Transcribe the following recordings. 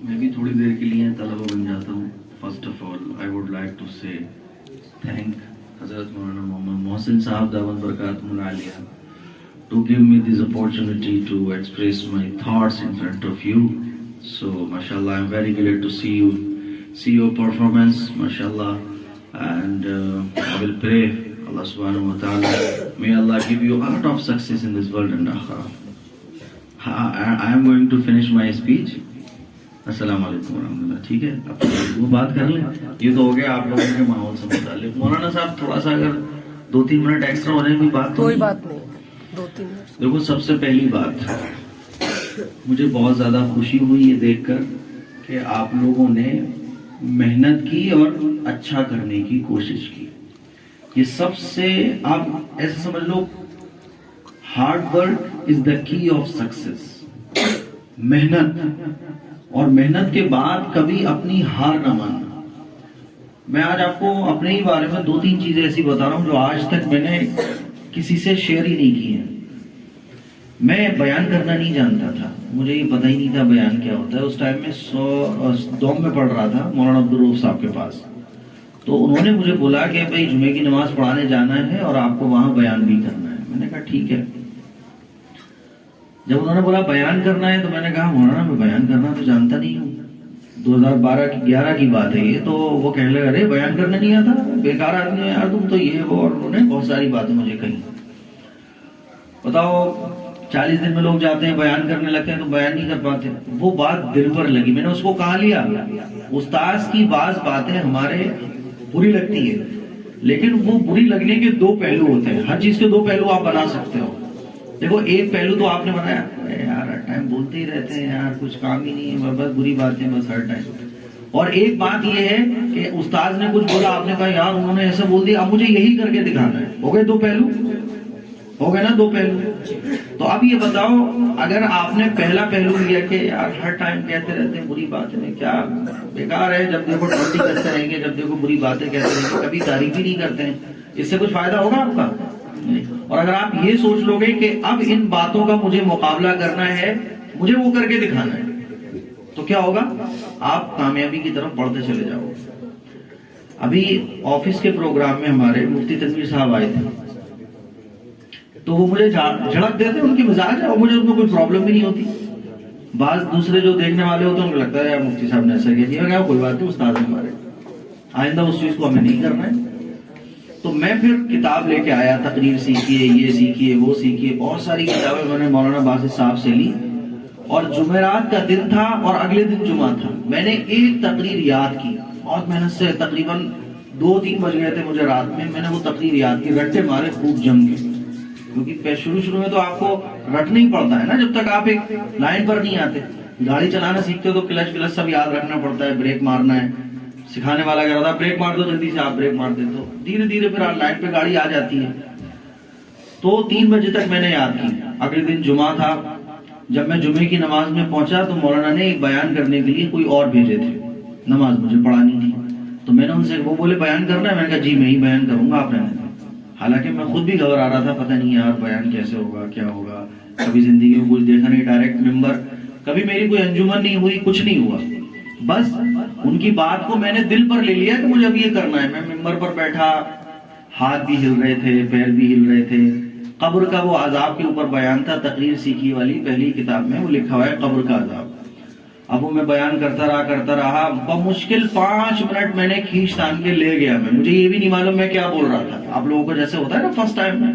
میں بھی تھوڑی دیر کے لیے طلبہ بن جاتا ہوں. First of all I would like to say thank حضرت مولانا محمد محسن صاحب دامت برکاتہم العالیہ to give me this opportunity to express my thoughts in front of you. So, mashallah, I'm very glad to see your performance, mashallah, and I will pray Allah subhanahu wa ta'ala, may Allah give you a lot of success in this world and akhirah. I am going to finish my speech. السلام علیکم ورحمۃ اللہ. ٹھیک ہے, اب وہ بات کر لیں. یہ تو ہو گیا آپ لوگوں کے ماحول سے متعلق. مولانا صاحب تھوڑا سا اگر 2-3 منٹ ایکسٹرا ہو جائے, کوئی بات نہیں. 2-3 منٹ. دیکھو, سب سے پہلی بات, مجھے بہت زیادہ خوشی ہوئی یہ دیکھ کر کہ آپ لوگوں نے محنت کی اور اچھا کرنے کی کوشش کی. یہ سب سے, آپ ایسے سمجھ لو, ہارڈ ورک از دا کی آف سکسیس. محنت, اور محنت کے بعد کبھی اپنی ہار نہ ماننا. میں آج آپ کو اپنے ہی بارے میں 2-3 چیزیں ایسی بتا رہا ہوں جو آج تک میں نے کسی سے شیئر ہی نہیں کی ہیں. میں بیان کرنا نہیں جانتا تھا, مجھے یہ پتہ ہی نہیں تھا بیان کیا ہوتا ہے. اس ٹائم میں دوم میں پڑھ رہا تھا مولانا عبدالرؤف صاحب کے پاس. تو انہوں نے مجھے بولا کہ بھائی جمعے کی نماز پڑھانے جانا ہے اور آپ کو وہاں بیان بھی کرنا ہے. میں نے کہا ٹھیک ہے. جب انہوں نے بولا بیان کرنا ہے تو میں نے کہا مولانا میں بیان کرنا تو جانتا نہیں ہوں. 2012-11 کی بات ہے یہ. تو وہ کہنے لگا ارے بیان کرنا نہیں آتا, بیکار آدمی ہے یار تم تو, یہ وہ. اور انہوں نے بہت ساری باتیں مجھے کہی. بتاؤ, 40 دن میں لوگ جاتے ہیں بیان کرنے لگتے ہیں تو بیان نہیں کر پاتے. وہ بات دل پر لگی. میں نے اس کو کہا لیا, استاذ کی بعض باتیں ہمارے بری لگتی ہے, لیکن وہ بری لگنے کے 2 پہلو ہوتے ہیں. ہر چیز کے 2 پہلو آپ بنا سکتے ہو. دیکھو, ایک پہلو تو آپ نے بنایا یار ہر ٹائم بولتے ہی رہتے ہیں یار, کچھ کام ہی نہیں ہے, بس بری باتیں بس ہر ٹائم. اور ایک بات یہ ہے کہ استاذ نے کچھ بولا, آپ نے کہا یار انہوں نے ایسا بول دیا, اب مجھے یہی کر کے دکھانا ہے. ہو گئے 2 پہلو, ہو گئے نا 2 پہلو. تو اب یہ بتاؤ, اگر آپ نے پہلا پہلو لیا کہ یار ہر ٹائم کہتے رہتے ہیں بری باتیں, کیا بیکار ہے, جب دیکھو ٹوٹی کرتے رہیں گے, جب دیکھو بری باتیں کہتے رہیں گے, کبھی تعریف ہی نہیں کرتے ہیں, اس سے کچھ فائدہ ہوگا آپ کا؟ اور اگر آپ یہ سوچ لو گے کہ اب ان باتوں کا مجھے مقابلہ کرنا ہے, مجھے وہ کر کے دکھانا ہے, تو کیا ہوگا, آپ کامیابی کی طرف بڑھتے چلے جاؤ گے. ابھی آفس کے پروگرام میں ہمارے مفتی تنویر صاحب آئے تھے, تو وہ مجھے جھڑک دیتے, ان کی مزاج ہے, اور مجھے ان میں کوئی پرابلم بھی نہیں ہوتی. بعض دوسرے جو دیکھنے والے ہوتے ہیں ان کو لگتا ہے یار مفتی صاحب نے ایسا کیا, کوئی بات نہیں, استاد ہے ہمارے, آئندہ اس چیز کو ہمیں نہیں کرنا ہے. تو میں پھر کتاب لے کے آیا, تقریر سیکھیے, یہ سیکھیے, وہ سیکھیے, بہت ساری کتابیں میں نے مولانا باسط صاحب سے لی. اور جمعرات کا دن تھا اور اگلے دن جمعہ تھا. میں نے ایک تقریر یاد کی, بہت محنت سے, تقریباً 2-3 بج گئے تھے مجھے رات میں نے وہ تقریر یاد کی, رٹے مارے خوب جم کے. کیونکہ شروع میں تو آپ کو رٹنا ہی پڑتا ہے نا, جب تک آپ ایک لائن پر نہیں آتے. گاڑی چلانا سیکھتے ہو تو کلچ ولچ سب یاد رکھنا پڑتا ہے, بریک مارنا ہے. سکھانے والا کہہ رہا تھا بریک مار دو جلدی سے, آپ بریک مار دیتے ہو, دھیرے دھیرے پھر لائن پہ گاڑی آ جاتی ہے. تو 3 بجے تک میں نے یاد کی. اگلے دن جمعہ تھا. جب میں جمعے کی نماز میں پہنچا تو مولانا نے ایک بیان کرنے کے لیے کوئی اور بھیجے تھے, نماز مجھے پڑھانی تھی. تو میں نے ان سے, وہ بولے بیان کرنا ہے, میں نے کہا جی میں ہی بیان کروں گا, آپ رہنے دیں. حالانکہ میں خود بھی گھبرا رہا تھا, پتہ نہیں یار بیان کیسے ہوگا, کیا ہوگا, کبھی زندگی میں کچھ دیکھا نہیں, ڈائریکٹ ممبر, کبھی میری کوئی انجمن نہیں ہوئی, کچھ نہیں ہوا. بس ان کی بات کو میں نے دل پر لے لیا کہ مجھے اب یہ کرنا ہے. میں ممبر پر بیٹھا, ہاتھ بھی ہل رہے تھے, پیر بھی ہل رہے تھے. قبر کا وہ عذاب کے اوپر بیان تھا, تقریر سیکھی والی پہلی کتاب میں وہ لکھا ہوا ہے قبر کا عذاب. اب وہ میں بیان کرتا رہا, بمشکل 5 منٹ میں نے کھینچ تان کے لے گیا. مجھے یہ بھی نہیں معلوم میں کیا بول رہا تھا. آپ لوگوں کو جیسے ہوتا ہے نا فرسٹ ٹائم میں,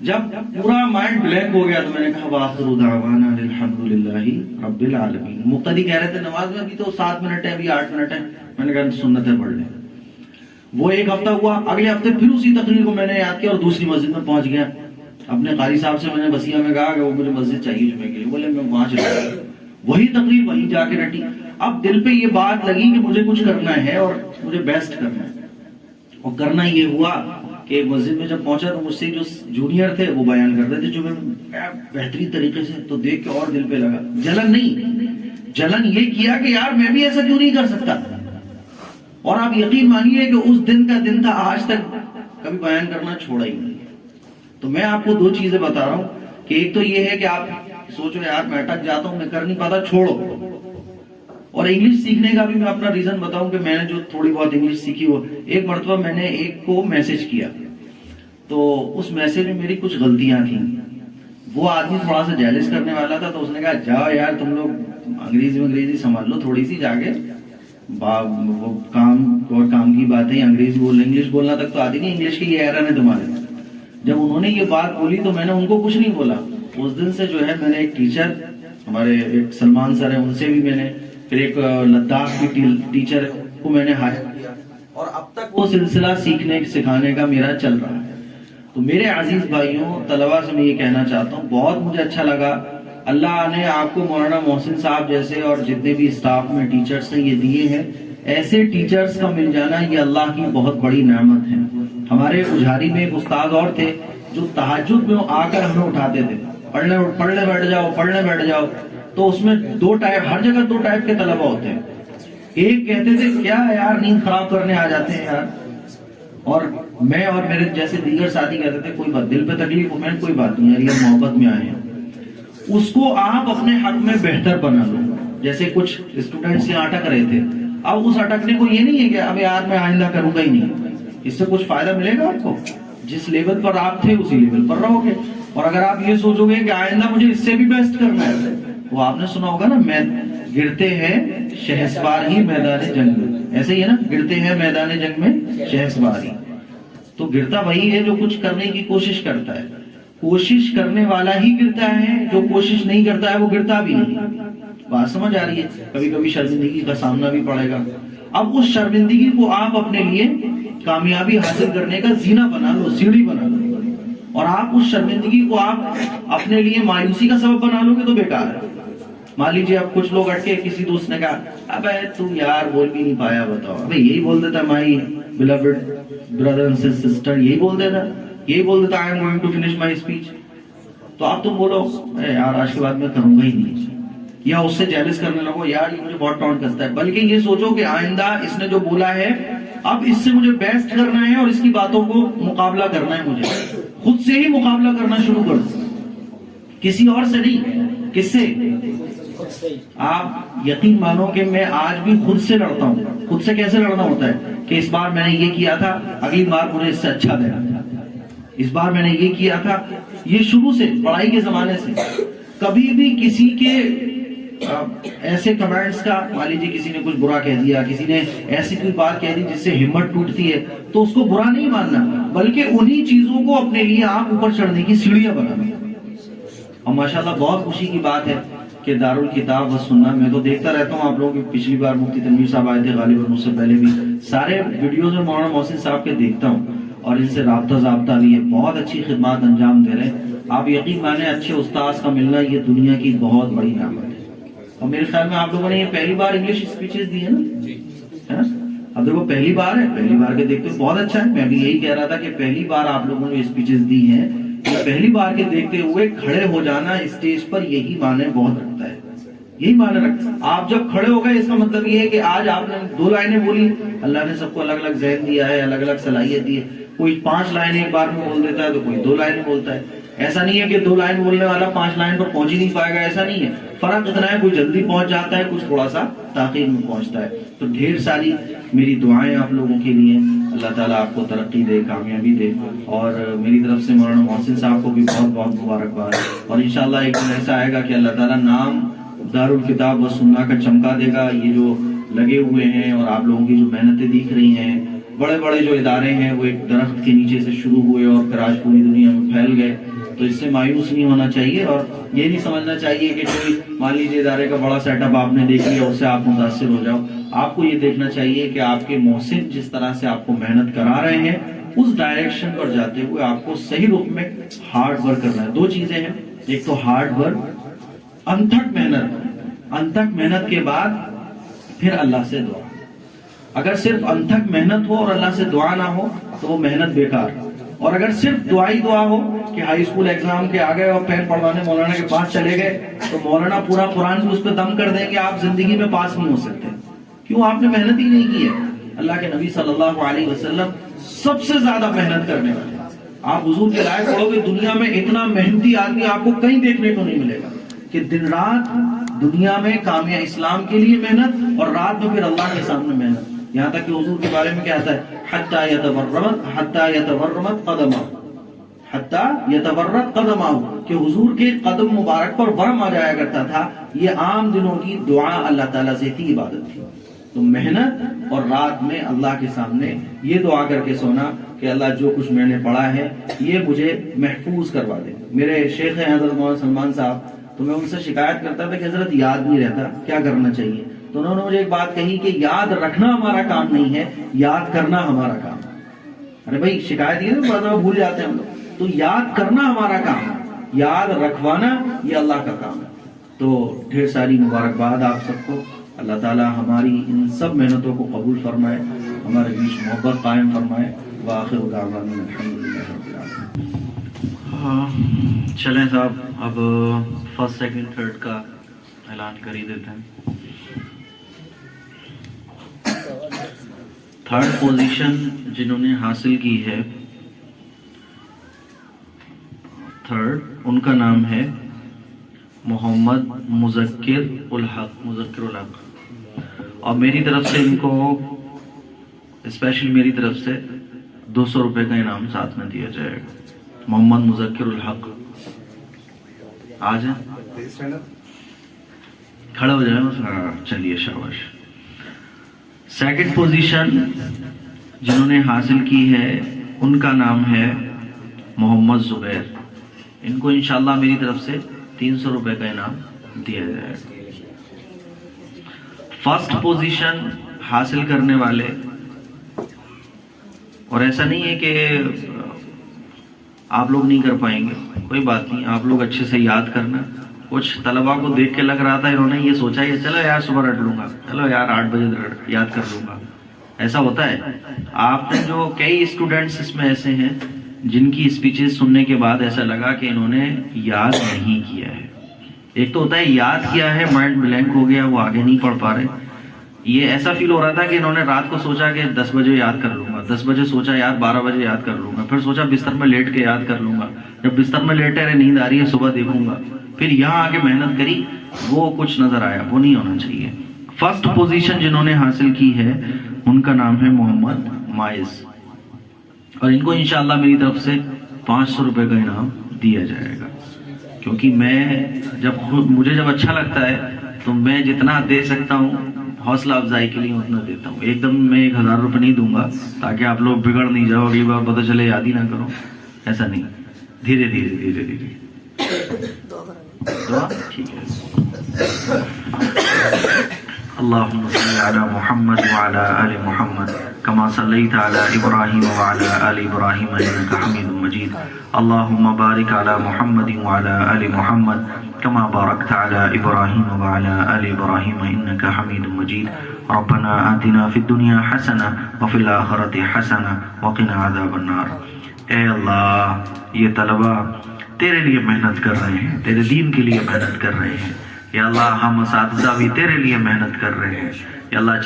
جب پورا مائنڈ بلینک ہو گیا تو میں نے کہا وآخر دعوانا الحمدللہ رب العالمین. مقتدی کہہ رہے تھے نماز میں ابھی تو 7 منٹ ہے, ابھی 8 منٹ ہے. میں نے کہا سنتیں پڑھ لیں. وہ 1 ہفتہ ہوا. اگلے ہفتے پھر اسی تقریر کو میں نے یاد کیا اور دوسری مسجد میں پہنچ گیا. اپنے قاری صاحب سے میں نے وسیعہ میں کہا کہ وہ مجھے مسجد چاہیے جمعے کے لیے. بولے میں وہاں چلا گیا, وہی تقریر وہیں جا کے رٹی. اب دل پہ یہ بات لگی کہ مجھے کچھ کرنا ہے اور مجھے بیسٹ کرنا ہے. اور کرنا یہ ہوا کہ مسجد میں جب پہنچا تو مجھ سے جو جونیئر تھے وہ بیان کر رہے تھے جو میں بہترین طریقے سے, تو دیکھ کے اور دل پہ لگا. جلن نہیں, جلن یہ کیا کہ یار میں بھی ایسا کیوں نہیں کر سکتا. اور آپ یقین مانیے کہ اس دن کا دن تھا, آج تک کبھی بیان کرنا چھوڑا ہی نہیں. تو میں آپ کو 2 چیزیں بتا رہا ہوں کہ ایک تو یہ ہے کہ آپ سوچو یار میں اٹک جاتا ہوں, میں کر نہیں پاتا, چھوڑو. اور انگلش سیکھنے کا بھی میں اپنا ریزن بتاؤں کہ میں نے جو تھوڑی بہت انگلش سیکھی ہو، ایک مرتبہ میں نے ایک کو میسج کیا تو اس میسج میں میری کچھ غلطیاں تھیں. وہ آدمی تھوڑا سا جیلس کرنے والا تھا تو اس نے کہا جاؤ یار تم لوگ انگریزی سنبھال لو تھوڑی سی، جا کے وہ کام کی باتیں انگریزی بول، انگلش بولنا تک تو آتی نہیں، انگلش کی یہ ایرر ہے تمہارے. جب انہوں نے یہ بات بولی تو میں نے ان کو کچھ نہیں بولا. اس دن سے جو ہے میں نے ایک ٹیچر ہمارے ایک سلمان سر ہیں ان سے بھی میں نے، پھر ایک لداخ کی ٹیچر کو میں نے ہائر کیا، اور اب تک وہ سلسلہ سیکھنے سکھانے کا میرا چل رہا ہے. تو میرے عزیز بھائیوں، طلباء سے میں یہ کہنا چاہتا ہوں، بہت مجھے اچھا لگا. اللہ نے آپ کو مولانا محسن صاحب جیسے اور جتنے بھی اسٹاف میں ٹیچرز ہیں یہ دیے ہیں. ایسے ٹیچرز کا مل جانا یہ اللہ کی بہت بڑی نعمت ہے. ہمارے اجھاری میں ایک استاد اور تھے جو تہجد میں آ کر ہمیں اٹھاتے تھے، پڑھنے بیٹھ جاؤ. تو اس میں دو ٹائپ، ہر جگہ دو ٹائپ کے طلباء ہوتے ہیں. ایک کہتے تھے کیا یار نیند خراب کرنے آ جاتے ہیں یار، اور میں اور میرے جیسے دیگر ساتھی کہتے تھے کوئی بات، دل پہ تکلیف ہو، میں کوئی بات نہیں یار، یہ محبت میں آئے ہیں. اس کو آپ اپنے حق میں بہتر بنا لو. جیسے کچھ اسٹوڈنٹس یہاں اٹک رہے تھے، اب اس اٹکنے کو یہ نہیں ہے کہ اب یار میں آئندہ کروں گا ہی نہیں. اس سے کچھ فائدہ ملے گا آپ کو؟ جس لیول پر آپ تھے اسی لیول پر رہو گے. اور اگر آپ یہ سوچو گے کہ آئندہ مجھے اس سے بھی بیسٹ کرنا ہے، وہ آپ نے سنا ہوگا نا، میں گرتے ہیں شہسوار ہی میدان جنگ میں، ایسے ہی ہے نا، گرتے ہیں میدان جنگ میں شہسوار ہی. تو گرتا وہی ہے جو کچھ کرنے کی کوشش کرتا ہے. کوشش کرنے والا ہی گرتا ہے، جو کوشش نہیں کرتا ہے وہ گرتا بھی نہیں. بات سمجھ آ رہی ہے؟ کبھی کبھی شرمندگی کا سامنا بھی پڑے گا. اب اس شرمندگی کو آپ اپنے لیے کامیابی حاصل کرنے کا زینہ بنا لو، سیڑھی بنا لو. اور آپ اس شرمندگی کو آپ اپنے لیے مایوسی کا سبب بنا لو گے تو بیکار ہے. مان لیجیے اب کچھ لوگ اٹکے، کسی دوست نے کہا ابے تو یار بول بھی نہیں پایا، بتاؤ. ابے یہی بول دیتا مائی beloved brother and sister، یہی بول دیتا I am going to finish my speech. تو آپ تم بولو یار آج کے بعد میں کروں گا ہی نہیں، یا اس سے جیلس کرنے لگو یار یہ مجھے بہت ٹونٹ کرتا ہے. بلکہ یہ سوچو کہ آئندہ اس نے جو بولا ہے اب اس سے مجھے بیسٹ کرنا ہے اور اس کی باتوں کو مقابلہ کرنا ہے. مجھے خود سے ہی مقابلہ کرنا شروع کر دو، کسی اور سے نہیں. کس سے؟ آپ یقین مانو کہ میں آج بھی خود سے لڑتا ہوں. خود سے کیسے لڑنا ہوتا ہے کہ اس بار میں نے یہ کیا تھا، اگلی بار مجھے اس سے اچھا دینا، اس بار میں نے یہ کیا تھا. یہ شروع سے پڑھائی کے زمانے سے کبھی بھی کسی کے ایسے کمنٹس کا، مان لیجیے کسی نے کچھ برا کہہ دیا، کسی نے ایسی کوئی بات کہہ دی جس سے ہمت ٹوٹتی ہے، تو اس کو برا نہیں ماننا، بلکہ انہی چیزوں کو اپنے لیے آپ اوپر چڑھنے کی سیڑھیاں بنانا. اور ماشاءاللہ بہت خوشی کی بات ہے کہ دارالکتاب و سنہ، میں تو دیکھتا رہتا ہوں آپ لوگوں کی، پچھلی بار مفتی تنویر صاحب آئے تھے غالباً، اس سے پہلے بھی سارے ویڈیوز میں مولانا محسن صاحب کے دیکھتا ہوں اور ان سے رابطہ بھی ہے. بہت اچھی خدمات انجام دے رہے ہیں. آپ یقین مانیں اچھے استاذ کا ملنا یہ دنیا کی بہت بڑی نعمت ہے. اور میرے خیال میں آپ لوگوں نے یہ پہلی بار انگلش اسپیچز دی ہے نا؟ اب دیکھو پہلی بار ہے، پہلی بار کے دیکھتے بہت اچھا ہے. میں بھی یہی کہہ رہا تھا کہ پہلی بار آپ لوگوں نے اسپیچز دی ہیں، پہلی بار کے دیکھتے ہوئے کھڑے ہو جانا اسٹیج پر یہی معنی بہت رکھتا ہے، یہی معنی رکھتا ہے. آپ جب کھڑے ہو گئے اس کا مطلب یہ ہے کہ آج آپ نے 2 لائنیں بولی. اللہ نے سب کو الگ الگ ذہن دیا ہے، الگ الگ صلاحیت دی ہے. کوئی 5 لائنیں ایک بار میں بول دیتا ہے تو کوئی 2 لائنیں بولتا ہے. ایسا نہیں ہے کہ 2 لائن بولنے والا 5 لائن پر پہنچ ہی نہیں پائے گا، ایسا نہیں ہے. فرق اتنا ہے کوئی جلدی پہنچ جاتا ہے، کچھ تھوڑا سا تاخیر میں پہنچتا ہے. تو ڈھیر ساری میری دعائیں آپ لوگوں کے لیے، اللہ تعالیٰ آپ کو ترقی دے، کامیابی دے. اور میری طرف سے مولانا محسن صاحب کو بھی بہت بہت مبارکباد. اور انشاءاللہ ایک دن ایسا آئے گا کہ اللہ تعالیٰ نام دارالکتاب و سنہ کا چمکا دے گا. یہ جو لگے ہوئے ہیں اور آپ لوگوں کی جو محنتیں دکھ رہی ہیں، بڑے بڑے جو ادارے ہیں وہ ایک درخت کے نیچے سے شروع ہوئے اور پھر آج پوری دنیا میں پھیل گئے. تو اس سے مایوس نہیں ہونا چاہیے اور یہ نہیں سمجھنا چاہیے کہ کوئی مان لیجیے ادارے کا بڑا سیٹ اپ آپ نے دیکھ لیا اس سے آپ متاثر ہو جاؤ. آپ کو یہ دیکھنا چاہیے کہ آپ کے محسن جس طرح سے آپ کو محنت کرا رہے ہیں اس ڈائریکشن پر جاتے ہوئے آپ کو صحیح رخ میں ہارڈ ورک کرنا ہے. 2 چیزیں ہیں، ایک تو ہارڈ ورک، انتھک محنت، انتھک محنت کے بعد پھر اللہ سے دعا. اگر صرف انتھک محنت ہو اور اللہ سے دعا نہ ہو تو وہ محنت بیکار. اور اگر صرف دعا ہی دعا ہو کہ ہائی اسکول ایگزام کے آ گئے اور پیر پڑھوانے مولانا کے پاس چلے گئے تو مولانا پورا قرآن بھی اس پہ دم کر دیں گے، آپ زندگی میں پاس نہیں ہو سکتے. کیوں؟ آپ نے محنت ہی نہیں کی ہے. اللہ کے نبی صلی اللہ علیہ وسلم سب سے زیادہ محنت کرنے والے. آپ حضور کے لائق پڑھو گے، دنیا میں اتنا محنتی آدمی آپ کو کہیں دیکھنے کو نہیں ملے گا کہ دن رات دنیا میں کامیاب اسلام کے لیے محنت اور رات میں پھر اللہ کے سامنے محنت. یہاں تک کہ حضور کے بارے میں کیا آتا ہے حتی یتورمت قدمہ، حتی یتورت قدمہ، کہ حضور کے قدم مبارک پر ورم آ جایا کرتا تھا. یہ عام دنوں کی دعا اللہ تعالیٰ سے تھی، عبادت تھی. تو محنت اور رات میں اللہ کے سامنے یہ دعا کر کے سونا کہ اللہ جو کچھ میں نے پڑھا ہے یہ مجھے محفوظ کروا دے. میرے شیخ ہیں حضرت مولانا سلمان صاحب، تو میں ان سے شکایت کرتا تھا کہ حضرت یاد نہیں رہتا، کیا کرنا چاہیے؟ تو انہوں نے مجھے ایک بات کہی کہ یاد رکھنا ہمارا کام نہیں ہے، یاد کرنا ہمارا کام ہے. ارے بھائی شکایت یہ نا بعض بھول جاتے ہیں ہم لوگ. تو یاد کرنا ہمارا کام ہے، یاد رکھوانا یہ اللہ کا کام ہے. تو ڈھیر ساری مبارکباد آپ سب کو. اللہ تعالیٰ ہماری ان سب محنتوں کو قبول فرمائے، ہمارے بیچ محبت قائم فرمائے. وآخر دعوانا الحمدللہ رب العالمین. چلیں صاحب، اب فرسٹ سیکنڈ تھرڈ کا اعلان کر ہی دیتے ہیں. تھرڈ پوزیشن جنہوں نے حاصل کی ہے، تھرڈ، ان کا نام ہے محمد مذکر الحق. اور میری طرف سے ان کو اسپیشل میری طرف سے 200 روپے کا انعام ساتھ میں دیا جائے گا. محمد مذکر الحق آ جائیں، کھڑا ہو جائیں. چلیے شاباش. سیکنڈ پوزیشن جنہوں نے حاصل کی ہے ان کا نام ہے محمد زبیر. ان کو انشاءاللہ میری طرف سے 300 روپے کا انعام دیا جائے گا. فرسٹ پوزیشن حاصل کرنے والے، اور ایسا نہیں ہے کہ آپ لوگ نہیں کر پائیں گے، کوئی بات نہیں، آپ لوگ اچھے سے یاد کرنا. کچھ طلباء کو دیکھ کے لگ رہا تھا انہوں نے یہ سوچا کہ چلو یار صبح رٹ لوں گا، چلو یار 8 بجے یاد کر لوں گا. ایسا ہوتا ہے. آپ نے جو کئی اسٹوڈنٹس اس میں ایسے ہیں جن کی اسپیچز سننے کے بعد ایسا لگا کہ انہوں نے یاد نہیں کیا ہے. ایک تو ہوتا ہے یاد کیا ہے مائنڈ بلینک ہو گیا، وہ آگے نہیں پڑھ پا رہے. یہ ایسا فیل ہو رہا تھا کہ انہوں نے رات کو سوچا کہ 10 بجے یاد کر لوں گا، 10 بجے سوچا یار 12 بجے یاد کر لوں گا، پھر سوچا بستر میں لیٹ کے یاد کر لوں گا، جب بستر میں لیٹے رہے نیند آ رہی ہے صبح دیکھوں گا، پھر یہاں آ کے محنت کری وہ کچھ نظر آیا. وہ نہیں ہونا چاہیے. فرسٹ پوزیشن جنہوں نے حاصل کی ہے ان کا نام ہے محمد مائز، اور ان کو انشاءاللہ میری طرف سے 500 روپے کا انعام دیا جائے گا. کیونکہ مجھے جب اچھا لگتا ہے تو میں جتنا دے سکتا ہوں حوصلہ افزائی کے لیے اتنا دیتا ہوں. ایک دم میں 1000 روپے نہیں دوں گا تاکہ آپ لوگ بگڑ نہیں جاؤ، اگلی بار پتہ چلے یاد ہی نہ کرو. ایسا نہیں، دھیرے دھیرے دھیرے دھیرے. دعا ٹھیک ہے. اللهم صل على محمد وعلى آل محمد كما صليت على إبراهيم وعلى آل إبراهيم إنك حميد مجيد. اللهم بارك على محمد وعلى آل محمد كما باركت على إبراهيم وعلى آل إبراهيم إنك حميد مجيد. ربنا آتنا في الدنيا حسنة وفي الآخرة حسنة وقنا عذاب النار. اے اللہ، یہ طلبہ تیرے لیے محنت کر رہے ہیں، تیرے دین کے لیے محنت کر رہے ہیں. یا اللہ، ہم اساتذہ بھی تیرے لیے محنت کر رہے ہیں. یا اللہ،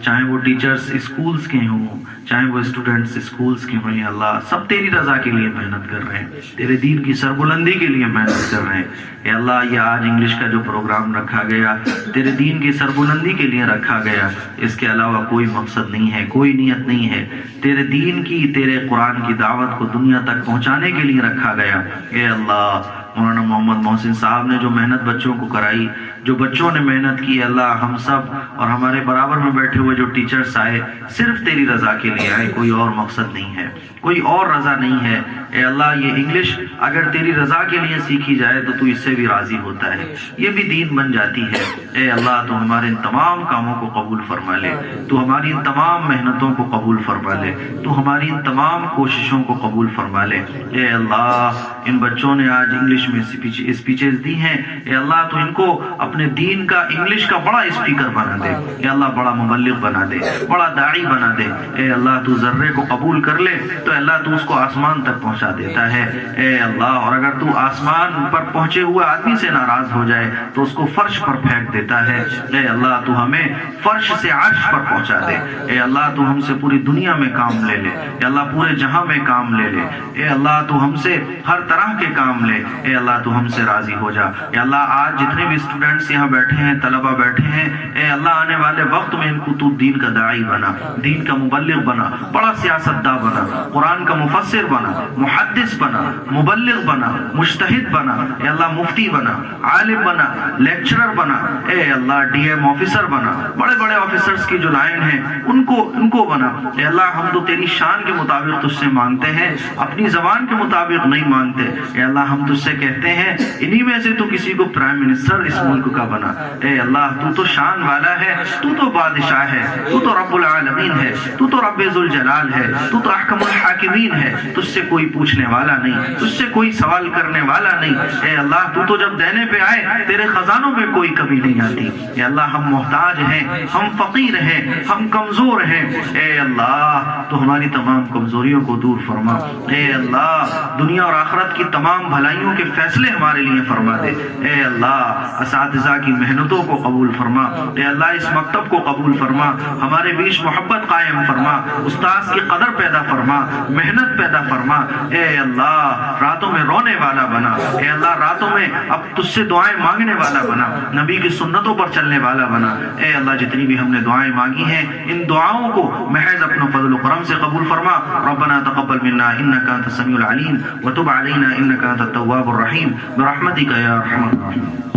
چاہے وہ ٹیچرز اسکولز کے ہوں، چاہے وہ اسٹوڈنٹس اسکولز کے ہوں، یا اللہ سب تیری رضا کے لیے محنت کر رہے ہیں، تیرے دین کی سربلندی کے لیے محنت کر رہے ہیں. یا اللہ، یہ آج انگلش کا جو پروگرام رکھا گیا تیرے دین کی سربلندی کے لیے رکھا گیا، اس کے علاوہ کوئی مقصد نہیں ہے، کوئی نیت نہیں ہے. تیرے دین کی، تیرے قرآن کی دعوت کو دنیا تک پہنچانے کے لیے رکھا گیا. اے اللہ، مولانا محمد محسن صاحب نے جو محنت بچوں کو کرائی، جو بچوں نے محنت کی، اللہ ہم سب اور ہمارے برابر میں بیٹھے ہوئے جو ٹیچرز آئے صرف تیری رضا کے لیے آئے، کوئی اور مقصد نہیں ہے، کوئی اور رضا نہیں ہے. اے اللہ، یہ انگلش اگر تیری رضا کے لیے سیکھی جائے تو اس سے بھی راضی ہوتا ہے، یہ بھی دین بن جاتی ہے. اے اللہ، تو ہمارے ان تمام کاموں کو قبول فرما لے، تو ہماری ان تمام محنتوں کو قبول فرما لے، تو ہماری ان تمام کوششوں کو قبول فرما لے. اے اللہ، ان بچوں نے آج انگلش میں اسپیچز دی ہیں، اے اللہ تو ان کو اپنے دین کا، انگلش کا بڑا اسپیکر بنا دے. اے اللہ، بڑا مبلغ بنا دے، بڑا داعی بنا دے. اے اللہ، تو ذرے کو قبول کر لے تو اللہ تو اس کو آسمان تک پہنچا دیتا ہے. اے اللہ، اور اگر تو آسمان پر پہنچے ہوئے آدمی سے ناراض ہو جائے تو اس کو فرش پر پھینک دیتا ہے. اے اللہ، تو ہمیں فرش سے عرش پر پہنچا دے. اے اللہ، تو ہم سے پوری دنیا میں کام لے لے. اے اللہ، پورے جہاں میں کام لے لے. اے اللہ، تو ہم سے ہر طرح کے کام لے. اے اللہ تو ہم سے راضی ہو جا۔ اے اللہ آج جتنے بھی اسٹوڈنٹس یہاں بیٹھے ہیں، طلبہ بیٹھے ہیں، اے اللہ آنے والے وقت میں ان کو تو دین کا داعی بنا، دین کا مبلغ بنا، بڑا سیاستداں بنا، قرآن کا مفسر بنا، محدث بنا، مبلغ بنا، مجتہد بنا، اے اللہ مفتی بنا، عالم بنا، لیکچرر بنا، اے اللہ ڈی ایم آفیسر بنا، بڑے بڑے آفیسرز کی جو لائن ہیں ان کو بنا۔ اے اللہ ہم تو تیری شان کے مطابق تجھ سے مانگتے ہیں، اپنی زبان کے مطابق نہیں مانگتے۔ اے اللہ ہم تجھ سے کہتے ہیں انہی میں سے تو کسی کو پرائم منسٹر اس ملک کا بنا۔ اے اللہ تو تو شان والا ہے، تو تو بادشاہ ہے، تو تو رب العالمین ہے، تو تو رب ذوالجلال ہے، تو تو احکم الحاکمین ہے، تجھ سے کوئی پوچھنے والا نہیں، تجھ سے کوئی سوال کرنے والا نہیں۔ اے اللہ تو تو جب دینے پہ آئے تیرے خزانوں میں کوئی کمی نہیں آتی۔ اے اللہ ہم محتاج ہیں، ہم فقیر ہیں، ہم کمزور ہیں۔ اے اللہ تو ہماری تمام کمزوریوں کو دور فرما۔ اے اللہ دنیا اور آخرت کی تمام بھلائیوں کے فیصلے ہمارے لیے فرما دے۔ اے اللہ اساتذہ کی محنتوں کو قبول فرما۔ اے اللہ اس مکتب کو قبول فرما، ہمارے بیچ محبت قائم فرما، استاذ کی قدر پیدا فرما، محنت پیدا فرما۔ اے اللہ راتوں میں رونے والا بنا، اے اللہ راتوں میں اب تجھ سے دعائیں مانگنے والا بنا، نبی کی سنتوں پر چلنے والا بنا۔ اے اللہ جتنی بھی ہم نے دعائیں مانگی ہیں ان دعاؤں کو محض اپنا فضل و کرم سے قبول فرما۔ ربنا تقبل منا انك انت السميع العليم وتب علينا انك انت التواب الرحيم برحمتك يا ارحم الراحمين۔